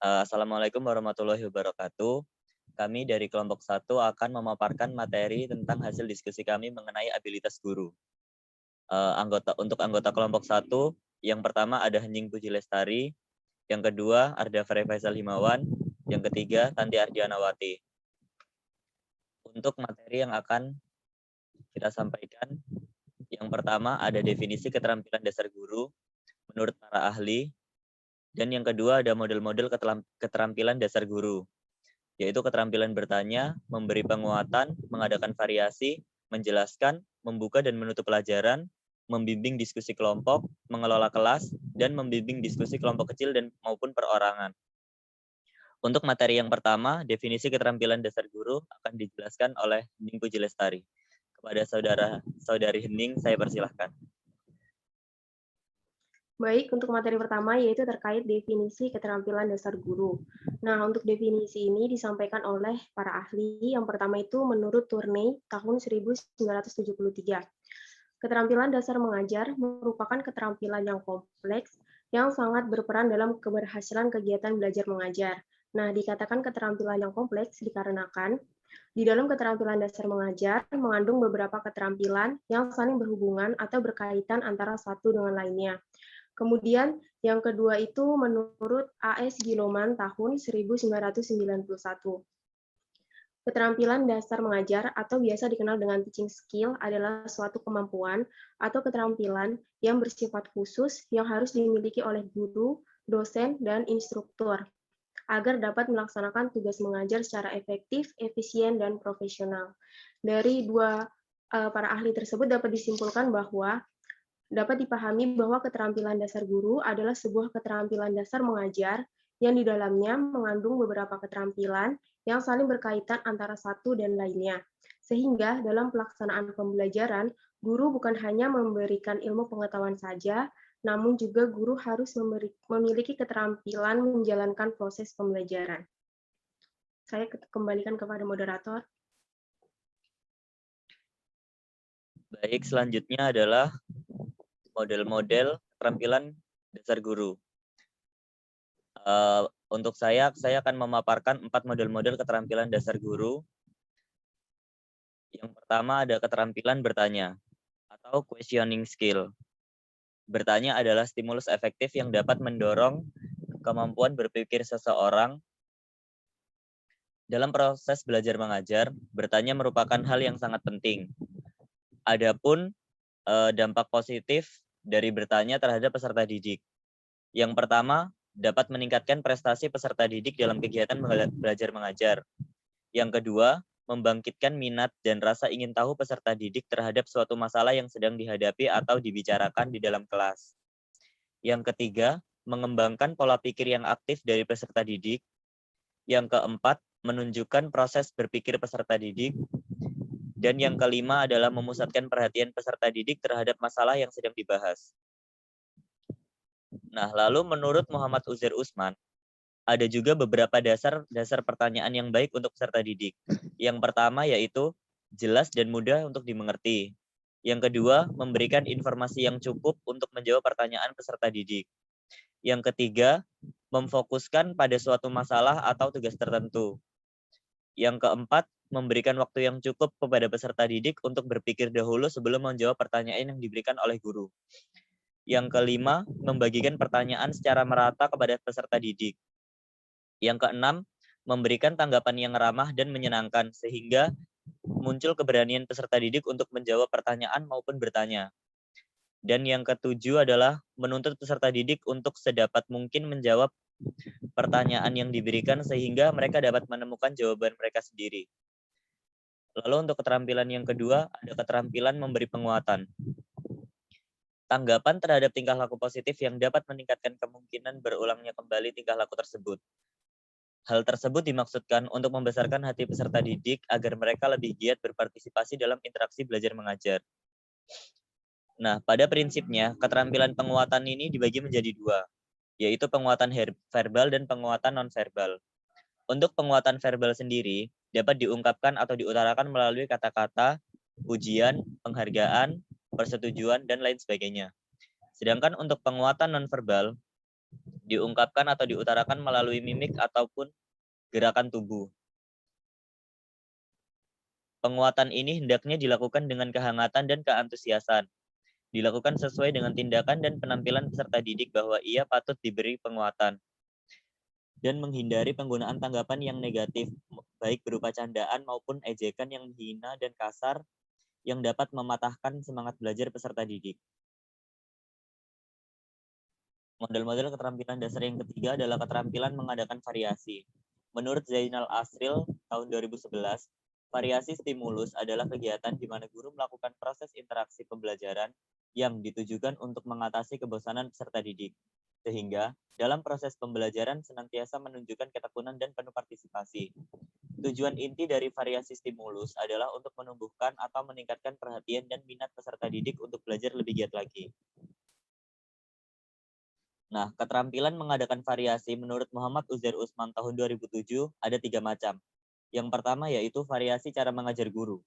Assalamualaikum warahmatullahi wabarakatuh. Kami dari kelompok 1 akan memaparkan materi tentang hasil diskusi kami mengenai abilitas guru. Untuk anggota kelompok 1, yang pertama ada Hening Puji Lestari, yang kedua Arda Faisal Himawan, yang ketiga Tanti Ardianawati. Untuk materi yang akan kita sampaikan, yang pertama ada definisi keterampilan dasar guru menurut para ahli, dan yang kedua ada model-model keterampilan dasar guru, yaitu keterampilan bertanya, memberi penguatan, mengadakan variasi, menjelaskan, membuka dan menutup pelajaran, membimbing diskusi kelompok, mengelola kelas, dan membimbing diskusi kelompok kecil dan maupun perorangan. Untuk materi yang pertama, definisi keterampilan dasar guru akan dijelaskan oleh Hening Puji Lestari. Kepada saudari Hening, saya persilahkan. Baik, untuk materi pertama yaitu terkait definisi keterampilan dasar guru. Nah, untuk definisi ini disampaikan oleh para ahli. Yang pertama itu menurut Tourney tahun 1973. Keterampilan dasar mengajar merupakan keterampilan yang kompleks yang sangat berperan dalam keberhasilan kegiatan belajar mengajar. Nah, dikatakan keterampilan yang kompleks dikarenakan di dalam keterampilan dasar mengajar mengandung beberapa keterampilan yang saling berhubungan atau berkaitan antara satu dengan lainnya. Kemudian yang kedua itu menurut A.S. Giloman tahun 1991. Keterampilan dasar mengajar atau biasa dikenal dengan teaching skill adalah suatu kemampuan atau keterampilan yang bersifat khusus yang harus dimiliki oleh guru, dosen, dan instruktur agar dapat melaksanakan tugas mengajar secara efektif, efisien, dan profesional. Dari para ahli tersebut dapat disimpulkan bahwa dapat dipahami bahwa keterampilan dasar guru adalah sebuah keterampilan dasar mengajar yang di dalamnya mengandung beberapa keterampilan yang saling berkaitan antara satu dan lainnya. Sehingga dalam pelaksanaan pembelajaran, guru bukan hanya memberikan ilmu pengetahuan saja, namun juga guru harus memiliki keterampilan menjalankan proses pembelajaran. Saya kembalikan kepada moderator. Baik, selanjutnya adalah model-model keterampilan dasar guru. Untuk saya akan memaparkan 4 model-model keterampilan dasar guru. Yang pertama ada keterampilan bertanya atau questioning skill. Bertanya adalah stimulus efektif yang dapat mendorong kemampuan berpikir seseorang. Dalam proses belajar mengajar, bertanya merupakan hal yang sangat penting. Adapun dampak positif dari bertanya terhadap peserta didik. Yang pertama, dapat meningkatkan prestasi peserta didik dalam kegiatan belajar mengajar. Yang kedua, membangkitkan minat dan rasa ingin tahu peserta didik terhadap suatu masalah yang sedang dihadapi atau dibicarakan di dalam kelas. Yang ketiga, mengembangkan pola pikir yang aktif dari peserta didik. Yang keempat, menunjukkan proses berpikir peserta didik. Dan yang kelima adalah memusatkan perhatian peserta didik terhadap masalah yang sedang dibahas. Nah, lalu menurut Muhammad Uzair Usman, ada juga beberapa dasar pertanyaan yang baik untuk peserta didik. Yang pertama yaitu jelas dan mudah untuk dimengerti. Yang kedua, memberikan informasi yang cukup untuk menjawab pertanyaan peserta didik. Yang ketiga, memfokuskan pada suatu masalah atau tugas tertentu. Yang keempat, memberikan waktu yang cukup kepada peserta didik untuk berpikir dahulu sebelum menjawab pertanyaan yang diberikan oleh guru. Yang kelima, membagikan pertanyaan secara merata kepada peserta didik. Yang keenam, memberikan tanggapan yang ramah dan menyenangkan sehingga muncul keberanian peserta didik untuk menjawab pertanyaan maupun bertanya. Dan yang ketujuh adalah menuntut peserta didik untuk sedapat mungkin menjawab pertanyaan yang diberikan sehingga mereka dapat menemukan jawaban mereka sendiri. Lalu untuk keterampilan yang kedua, ada keterampilan memberi penguatan. Tanggapan terhadap tingkah laku positif yang dapat meningkatkan kemungkinan berulangnya kembali tingkah laku tersebut. Hal tersebut dimaksudkan untuk membesarkan hati peserta didik agar mereka lebih giat berpartisipasi dalam interaksi belajar mengajar. Nah, pada prinsipnya, keterampilan penguatan ini dibagi menjadi dua, yaitu penguatan verbal dan penguatan non-verbal. Untuk penguatan verbal sendiri, dapat diungkapkan atau diutarakan melalui kata-kata, pujian, penghargaan, persetujuan, dan lain sebagainya. Sedangkan untuk penguatan non-verbal, diungkapkan atau diutarakan melalui mimik ataupun gerakan tubuh. Penguatan ini hendaknya dilakukan dengan kehangatan dan keantusiasan. Dilakukan sesuai dengan tindakan dan penampilan peserta didik bahwa ia patut diberi penguatan. Dan menghindari penggunaan tanggapan yang negatif, baik berupa candaan maupun ejekan yang menghina dan kasar, yang dapat mematahkan semangat belajar peserta didik. Model-model keterampilan dasar yang ketiga adalah keterampilan mengadakan variasi. Menurut Zainal Asril tahun 2011, variasi stimulus adalah kegiatan di mana guru melakukan proses interaksi pembelajaran yang ditujukan untuk mengatasi kebosanan peserta didik. Sehingga dalam proses pembelajaran senantiasa menunjukkan ketekunan dan penuh partisipasi. Tujuan inti dari variasi stimulus adalah untuk menumbuhkan atau meningkatkan perhatian dan minat peserta didik untuk belajar lebih giat lagi. Nah, keterampilan mengadakan variasi menurut Muhammad Uzair Usman tahun 2007 ada 3 macam. Yang pertama yaitu variasi cara mengajar guru.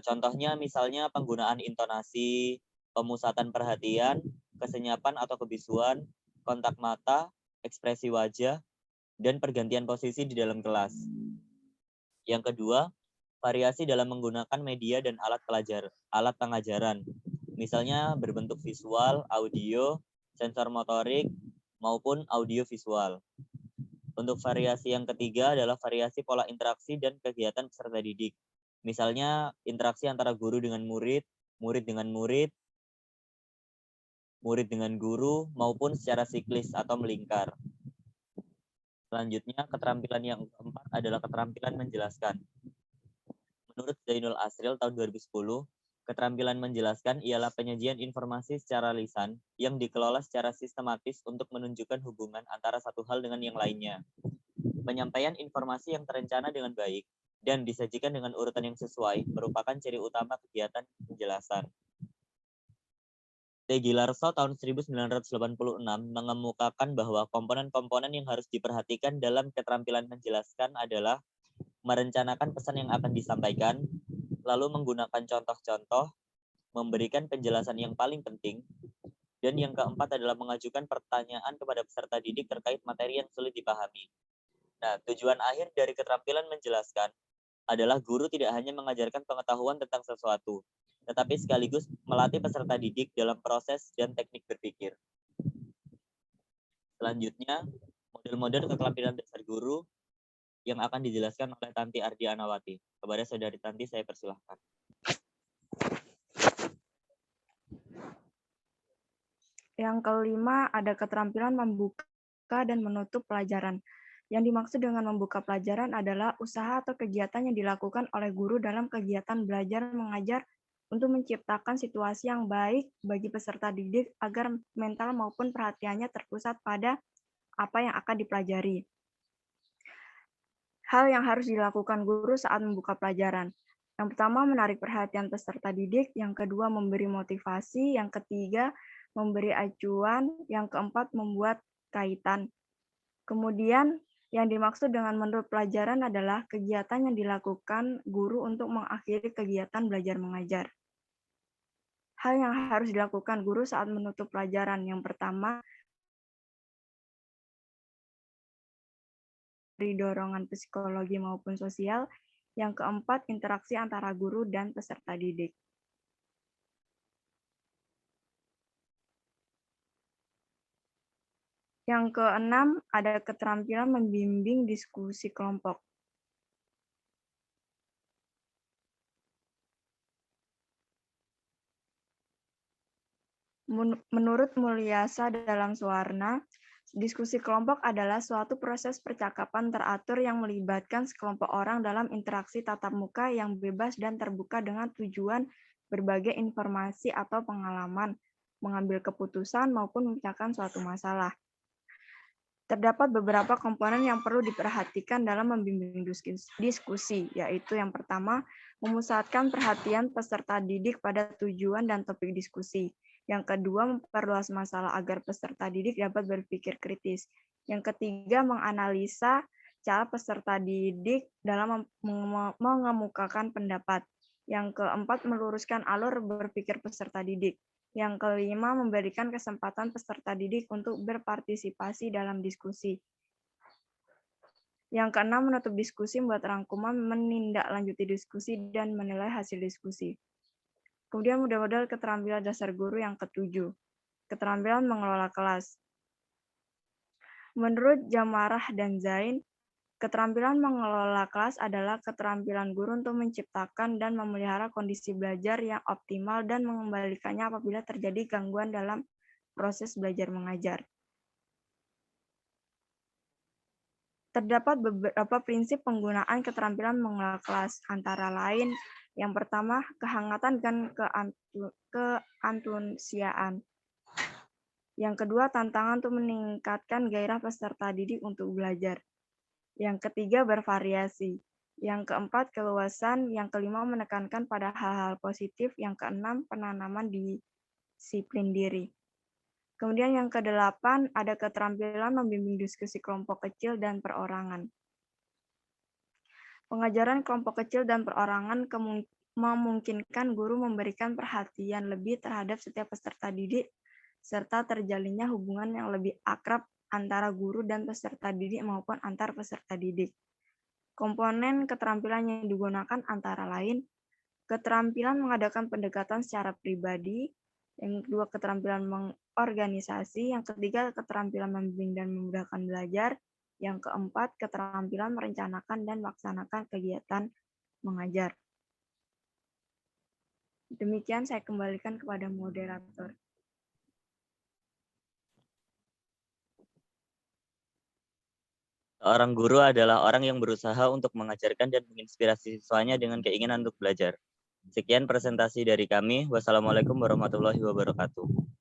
Contohnya misalnya penggunaan intonasi, pemusatan perhatian, kesenyapan atau kebisuan, kontak mata, ekspresi wajah, dan pergantian posisi di dalam kelas. Yang kedua, variasi dalam menggunakan media dan alat pengajaran. Misalnya berbentuk visual, audio, sensor motorik, maupun audio visual. Untuk variasi yang ketiga adalah variasi pola interaksi dan kegiatan peserta didik. Misalnya interaksi antara guru dengan murid, murid dengan murid, murid dengan guru, maupun secara siklis atau melingkar. Selanjutnya, keterampilan yang keempat adalah keterampilan menjelaskan. Menurut Zainul Asril tahun 2010, keterampilan menjelaskan ialah penyajian informasi secara lisan yang dikelola secara sistematis untuk menunjukkan hubungan antara satu hal dengan yang lainnya. Penyampaian informasi yang terencana dengan baik dan disajikan dengan urutan yang sesuai merupakan ciri utama kegiatan penjelasan. T. Gilarso tahun 1986 mengemukakan bahwa komponen-komponen yang harus diperhatikan dalam keterampilan menjelaskan adalah merencanakan pesan yang akan disampaikan, lalu menggunakan contoh-contoh, memberikan penjelasan yang paling penting, dan yang keempat adalah mengajukan pertanyaan kepada peserta didik terkait materi yang sulit dipahami. Nah, tujuan akhir dari keterampilan menjelaskan adalah guru tidak hanya mengajarkan pengetahuan tentang sesuatu, tetapi sekaligus melatih peserta didik dalam proses dan teknik berpikir. Selanjutnya, model-model keterampilan dasar guru yang akan dijelaskan oleh Tanti Ardianawati. Kepada Saudari Tanti, saya persilahkan. Yang kelima, ada keterampilan membuka dan menutup pelajaran. Yang dimaksud dengan membuka pelajaran adalah usaha atau kegiatan yang dilakukan oleh guru dalam kegiatan belajar mengajar untuk menciptakan situasi yang baik bagi peserta didik agar mental maupun perhatiannya terpusat pada apa yang akan dipelajari. Hal yang harus dilakukan guru saat membuka pelajaran. Yang pertama, menarik perhatian peserta didik. Yang kedua, memberi motivasi. Yang ketiga, memberi acuan. Yang keempat, membuat kaitan. Kemudian, yang dimaksud dengan menutup pelajaran adalah kegiatan yang dilakukan guru untuk mengakhiri kegiatan belajar mengajar. Hal yang harus dilakukan guru saat menutup pelajaran. Yang pertama, beri dorongan psikologi maupun sosial. Yang keempat, interaksi antara guru dan peserta didik. Yang keenam, ada keterampilan membimbing diskusi kelompok. Menurut Mulyasa dalam Suwarna, diskusi kelompok adalah suatu proses percakapan teratur yang melibatkan sekelompok orang dalam interaksi tatap muka yang bebas dan terbuka dengan tujuan berbagai informasi atau pengalaman, mengambil keputusan maupun memecahkan suatu masalah. Terdapat beberapa komponen yang perlu diperhatikan dalam membimbing diskusi, yaitu yang pertama, memusatkan perhatian peserta didik pada tujuan dan topik diskusi. Yang kedua, memperluas masalah agar peserta didik dapat berpikir kritis. Yang ketiga, menganalisa cara peserta didik dalam mengemukakan pendapat. Yang keempat, meluruskan alur berpikir peserta didik. Yang kelima, memberikan kesempatan peserta didik untuk berpartisipasi dalam diskusi. Yang keenam, menutup diskusi, membuat rangkuman, menindaklanjuti diskusi, dan menilai hasil diskusi. Kemudian model-model keterampilan dasar guru yang ketujuh. Keterampilan mengelola kelas. Menurut Jamarah dan Zain, keterampilan mengelola kelas adalah keterampilan guru untuk menciptakan dan memelihara kondisi belajar yang optimal dan mengembalikannya apabila terjadi gangguan dalam proses belajar mengajar. Terdapat beberapa prinsip penggunaan keterampilan mengelola kelas, antara lain, yang pertama, kehangatan dan keantusiaan. Yang kedua, tantangan untuk meningkatkan gairah peserta didik untuk belajar. Yang ketiga, bervariasi. Yang keempat, keluasan. Yang kelima, menekankan pada hal-hal positif. Yang keenam, penanaman disiplin diri. Kemudian yang kedelapan, ada keterampilan membimbing diskusi kelompok kecil dan perorangan. Pengajaran kelompok kecil dan perorangan memungkinkan guru memberikan perhatian lebih terhadap setiap peserta didik, serta terjalinnya hubungan yang lebih akrab antara guru dan peserta didik maupun antar peserta didik. Komponen keterampilan yang digunakan antara lain, keterampilan mengadakan pendekatan secara pribadi, yang kedua keterampilan mengorganisasi, yang ketiga keterampilan membimbing dan memudahkan belajar, yang keempat keterampilan merencanakan dan melaksanakan kegiatan mengajar. Demikian saya kembalikan kepada moderator. Seorang guru adalah orang yang berusaha untuk mengajarkan dan menginspirasi siswanya dengan keinginan untuk belajar. Sekian presentasi dari kami. Wassalamualaikum warahmatullahi wabarakatuh.